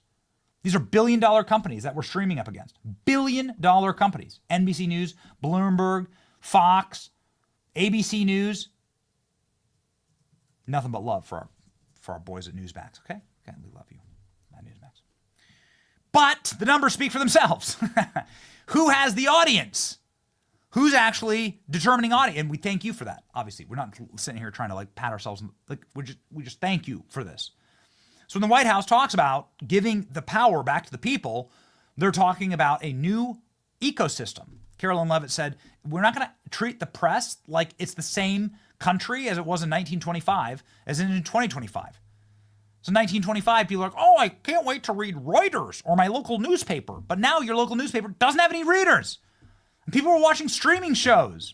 These are billion-dollar companies that we're streaming up against. Billion-dollar companies. NBC News, Bloomberg, Fox, ABC News. Nothing but love for our boys at Newsmax, okay? Okay, we love you at Newsmax. But the numbers speak for themselves. Who has the audience? Who's actually determining audience? And we thank you for that, obviously. We're not sitting here trying to pat ourselves. We just thank you for this. So when the White House talks about giving the power back to the people, they're talking about a new ecosystem. Carolyn Levitt said, we're not going to treat the press like it's the same country as it was in 1925 as in 2025. So in 1925, people are like, oh, I can't wait to read Reuters or my local newspaper. But now your local newspaper doesn't have any readers. And people are watching streaming shows.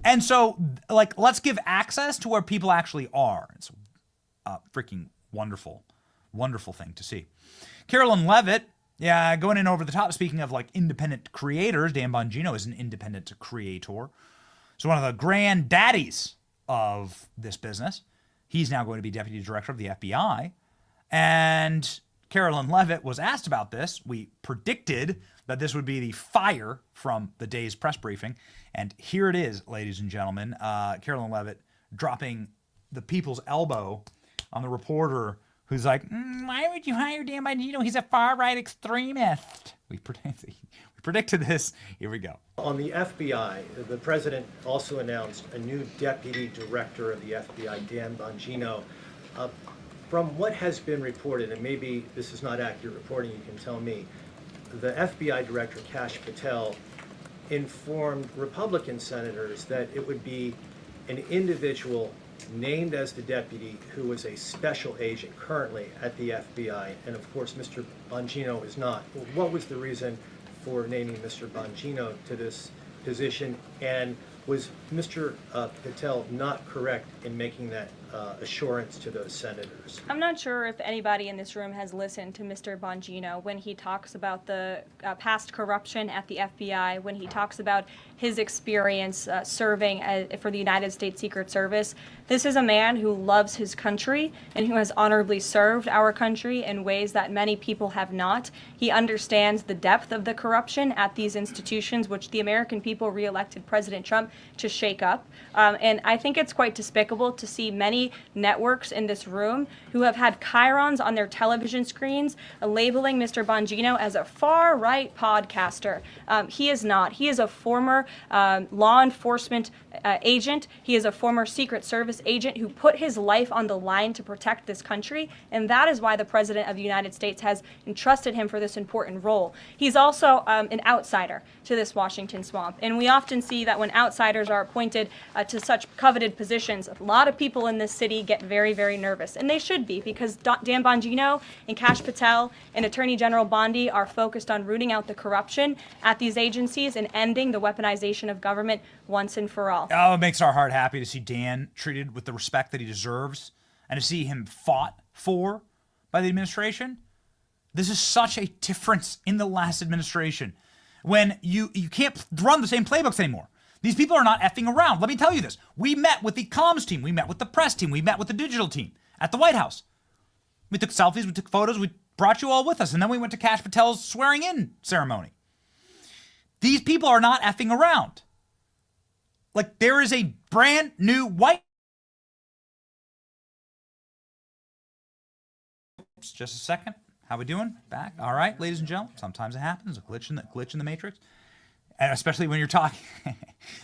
And so, let's give access to where people actually are. It's a freaking wonderful, wonderful thing to see. Carolyn Levitt, going in over the top, speaking of independent creators, Dan Bongino is an independent creator. So one of the granddaddies of this business. He's now going to be deputy director of the FBI. And Carolyn Levitt was asked about this. We predicted that this would be the fire from the day's press briefing. And here it is, ladies and gentlemen. Carolyn Levitt dropping the people's elbow on the reporter who's like, why would you hire Dan Bongino? He's a far-right extremist. We predicted this. Here we go. On the FBI, the president also announced a new deputy director of the FBI, Dan Bongino. From what has been reported, and maybe this is not accurate reporting, you can tell me, the FBI Director, Kash Patel, informed Republican senators that it would be an individual named as the deputy who was a special agent currently at the FBI, and of course Mr. Bongino is not. What was the reason for naming Mr. Bongino to this position, and was Mr. Patel not correct in making that assurance to those senators? I'm not sure if anybody in this room has listened to Mr. Bongino when he talks about the past corruption at the FBI, when he talks about his experience serving for the United States Secret Service. This is a man who loves his country and who has honorably served our country in ways that many people have not. He understands the depth of the corruption at these institutions, which the American people re-elected President Trump to shake up. And I think it's quite despicable to see many networks in this room who have had chyrons on their television screens labeling Mr. Bongino as a far-right podcaster. He is not. He is a former law enforcement agent. He is a former Secret Service agent who put his life on the line to protect this country, and that is why the President of the United States has entrusted him for this important role. He's also an outsider to this Washington swamp, and we often see that when outsiders are appointed to such coveted positions, a lot of people in this city get very, very nervous, and they should be, because Dan Bongino and Kash Patel and Attorney General Bondi are focused on rooting out the corruption at these agencies and ending the weaponization of government once and for all. Oh, it makes our heart happy to see Dan treated with the respect that he deserves and to see him fought for by the administration. This is such a difference in the last administration when you can't run the same playbooks anymore. These people are not effing around. Let me tell you this. We met with the comms team. We met with the press team. We met with the digital team at the White House. We took selfies. We took photos. We brought you all with us. And then we went to Kash Patel's swearing-in ceremony. These people are not effing around. Like, there is a brand new White Oops, just a second. How we doing? Back? All right, ladies and gentlemen. Sometimes it happens. A glitch in the matrix. And especially when you're talking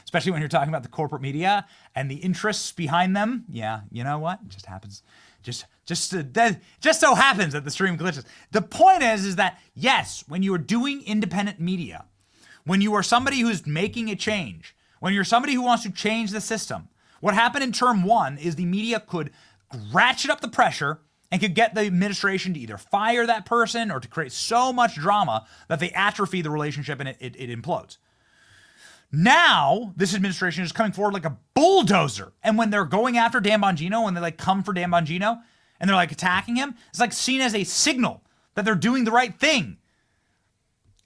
about the corporate media and the interests behind them. Yeah, you know what? It just happens. Just so happens that the stream glitches. The point is that yes, when you are doing independent media, when you are somebody who's making a change, when you're somebody who wants to change the system, what happened in term one is the media could ratchet up the pressure and could get the administration to either fire that person or to create so much drama that they atrophy the relationship and it implodes. Now, this administration is coming forward like a bulldozer. And when they're going after Dan Bongino, when they like come for Dan Bongino and they're like attacking him, it's like seen as a signal that they're doing the right thing.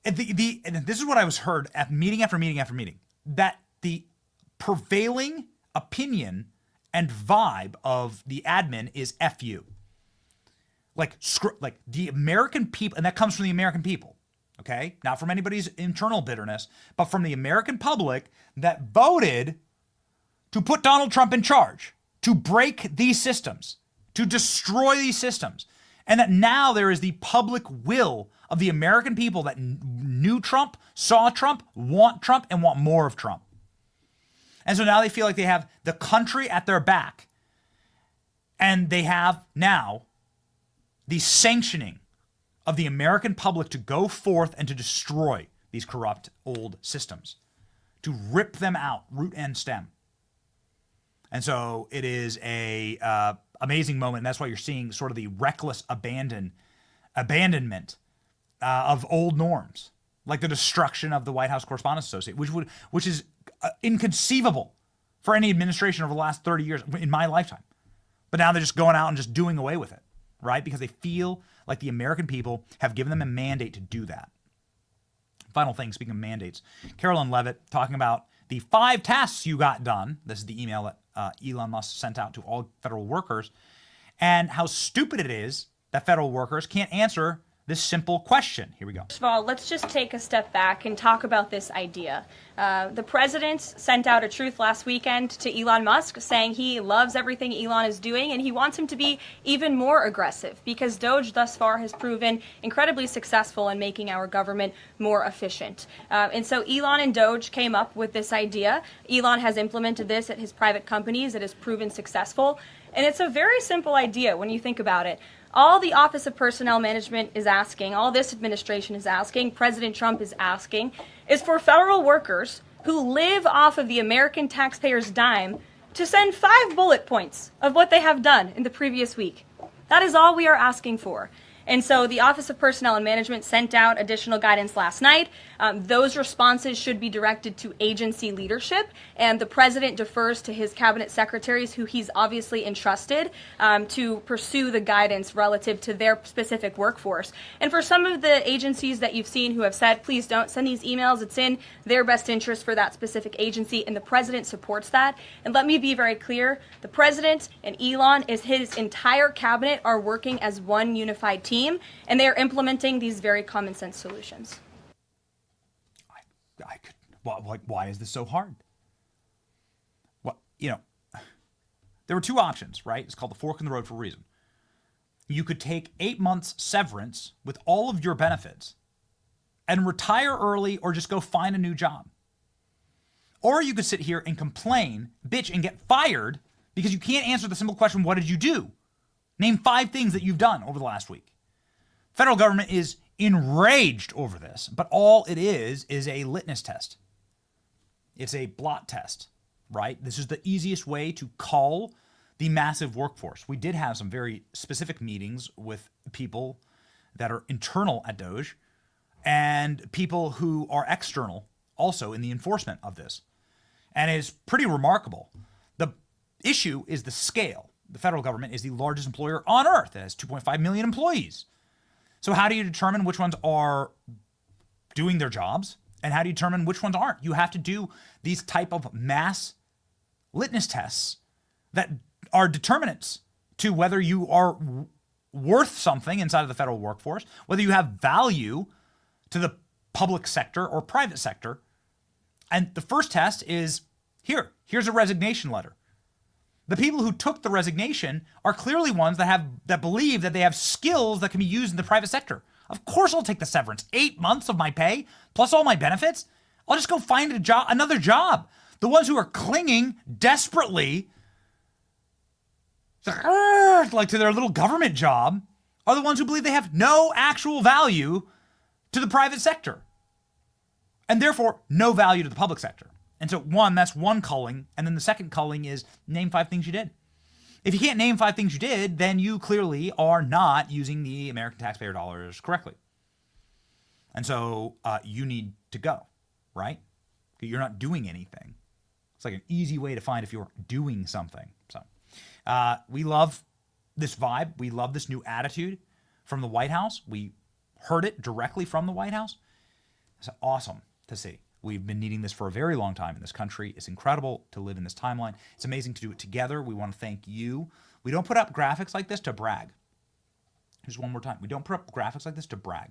And this is what I was heard at meeting after meeting after meeting, that the prevailing opinion and vibe of the admin is F you. Like the American people, and that comes from the American people, okay? Not from anybody's internal bitterness, but from the American public that voted to put Donald Trump in charge, to break these systems, to destroy these systems. And that now there is the public will of the American people that knew Trump, saw Trump, and want more of Trump. And so now they feel like they have the country at their back. And they have now the sanctioning of the American public to go forth and to destroy these corrupt old systems, to rip them out, root and stem. And so it is a amazing moment. And that's why you're seeing sort of the reckless abandonment of old norms, like the destruction of the White House Correspondents Association, which is inconceivable for any administration over the last 30 years in my lifetime. But now they're just going out and just doing away with it, right? Because they feel like the American people have given them a mandate to do that. Final thing, speaking of mandates, Carolyn Levitt talking about the 5 tasks you got done. This is the email that Elon Musk sent out to all federal workers, and how stupid it is that federal workers can't answer this simple question. Here we go. First of all, let's just take a step back and talk about this idea. The president sent out a truth last weekend to Elon Musk saying he loves everything Elon is doing and he wants him to be even more aggressive because Doge thus far has proven incredibly successful in making our government more efficient. And so Elon and Doge came up with this idea. Elon has implemented this at his private companies. It has proven successful. And it's a very simple idea when you think about it. All the Office of Personnel Management is asking, all this administration is asking, President Trump is asking, is for federal workers who live off of the American taxpayer's dime to send 5 bullet points of what they have done in the previous week. That is all we are asking for. And so the Office of Personnel and Management sent out additional guidance last night. Those responses should be directed to agency leadership, and the president defers to his cabinet secretaries, who he's obviously entrusted to pursue the guidance relative to their specific workforce. And for some of the agencies that you've seen who have said, please don't send these emails, it's in their best interest for that specific agency, and the president supports that. And let me be very clear, the president and Elon, his entire cabinet are working as one unified team, and they are implementing these very common sense solutions. Why is this so hard? Well, there were 2 options, right? It's called the fork in the road for a reason. You could take 8 months severance with all of your benefits and retire early or just go find a new job. Or you could sit here and complain, bitch, and get fired because you can't answer the simple question, what did you do? Name 5 things that you've done over the last week. Federal government is enraged over this, but all it is a litmus test. It's a blot test, right? This is the easiest way to cull the massive workforce. We did have some very specific meetings with people that are internal at Doge and people who are external also in the enforcement of this. And it's pretty remarkable. The issue is the scale. The federal government is the largest employer on earth. It has 2.5 million employees. So how do you determine which ones are doing their jobs and how do you determine which ones aren't? You have to do these type of mass litmus tests that are determinants to whether you are worth something inside of the federal workforce, whether you have value to the public sector or private sector. And the first test is here's a resignation letter. The people who took the resignation are clearly ones that believe that they have skills that can be used in the private sector. Of course I'll take the severance. 8 months of my pay, plus all my benefits. I'll just go find another job. The ones who are clinging desperately like to their little government job are the ones who believe they have no actual value to the private sector. And therefore, no value to the public sector. And so that's one culling. And then the second culling is name 5 things you did. If you can't name 5 things you did, then you clearly are not using the American taxpayer dollars correctly. And so you need to go, right? You're not doing anything. It's like an easy way to find if you're doing something. So we love this vibe. We love this new attitude from the White House. We heard it directly from the White House. It's awesome to see. We've been needing this for a very long time in this country. It's incredible to live in this timeline. It's amazing to do it together. We want to thank you. We don't put up graphics like this to brag. Just one more time. We don't put up graphics like this to brag.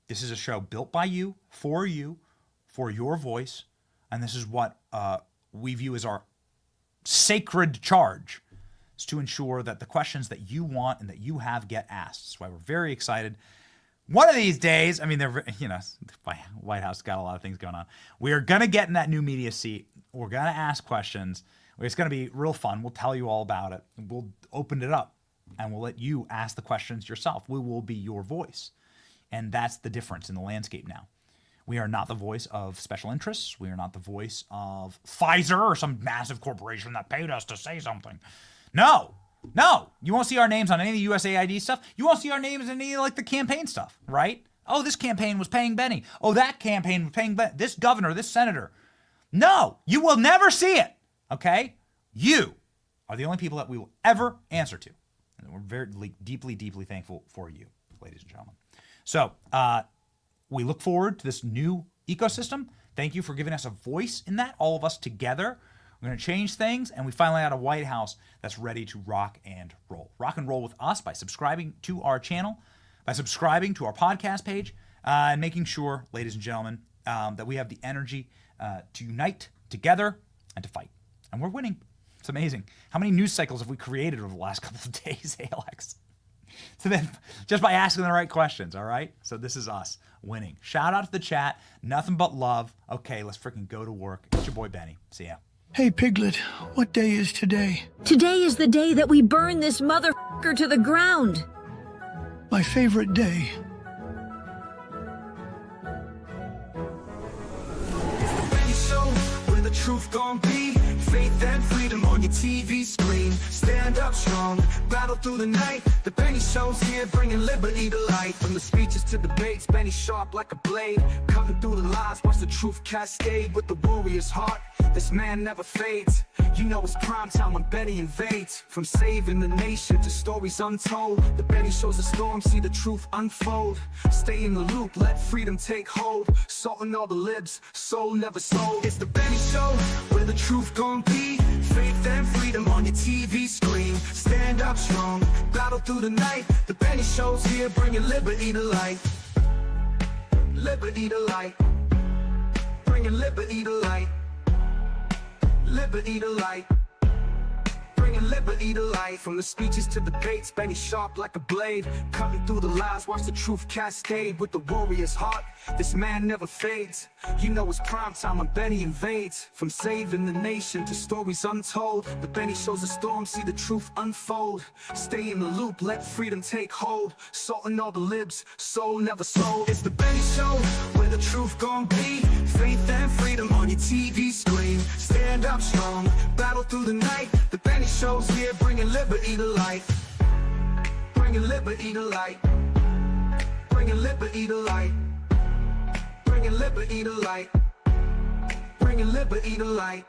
This is a show built by you, for your voice, and this is what we view as our sacred charge, is to ensure that the questions that you want and that you have get asked. That's why we're very excited. One of these days, the White House got a lot of things going on. We are going to get in that new media seat. We're going to ask questions. It's going to be real fun. We'll tell you all about it. We'll open it up and we'll let you ask the questions yourself. We will be your voice. And that's the difference in the landscape now. We are not the voice of special interests. We are not the voice of Pfizer or some massive corporation that paid us to say something. No. You won't see our names on any of the USAID stuff. You won't see our names in any of the campaign stuff, right? Oh, this campaign was paying Benny. Oh, that campaign was paying this governor, this senator. No, you will never see it, okay? You are the only people that we will ever answer to. And we're very deeply, deeply thankful for you, ladies and gentlemen. So we look forward to this new ecosystem. Thank you for giving us a voice in that, all of us together. We're going to change things, and we finally got a White House that's ready to rock and roll. Rock and roll with us by subscribing to our channel, by subscribing to our podcast page and making sure, ladies and gentlemen, that we have the energy to unite together and to fight. And we're winning. It's amazing. How many news cycles have we created over the last couple of days, Alex? So then, just by asking the right questions, all right? So this is us winning. Shout out to the chat. Nothing but love. Okay, let's freaking go to work. It's your boy, Benny. See ya. Hey, Piglet, what day is today? Today is the day that we burn this motherfucker to the ground. My favorite day. The truth gon' be faith and freedom on your TV screen. Stand up strong, battle through the night. The Benny Show's here, bringing liberty to light. From the speeches to debates, Benny sharp like a blade, cutting through the lies, watch the truth cascade. With the warrior's heart, this man never fades. You know it's prime time when Benny invades. From saving the nation to stories untold, the Benny Show's a storm, see the truth unfold. Stay in the loop, let freedom take hold. Salting all the libs, soul never sold. It's the Benny Show, where the truth gon' be. Faith and freedom on your TV screen. Stand up strong, battle through the night. The Benny Show's here, bringing liberty to light. Liberty to light. Bringing liberty to light. Liberty to light. Bringing liberty to light. From the speeches to debates, Benny sharp like a blade, cutting through the lies, watch the truth cascade. With the warrior's heart, this man never fades. You know it's prime time when Benny invades. From saving the nation to stories untold, the Benny Show's a storm, see the truth unfold. Stay in the loop, let freedom take hold. Salting all the libs, soul never sold. It's the Benny Show, where the truth gon' be. Faith and freedom on your TV screen. Stand up strong, battle through the night. The Benny Show's here, bringing liberty to light. Bringing liberty to light. Bringing liberty to light. Bringing liberty to light. Bringing liberty to light.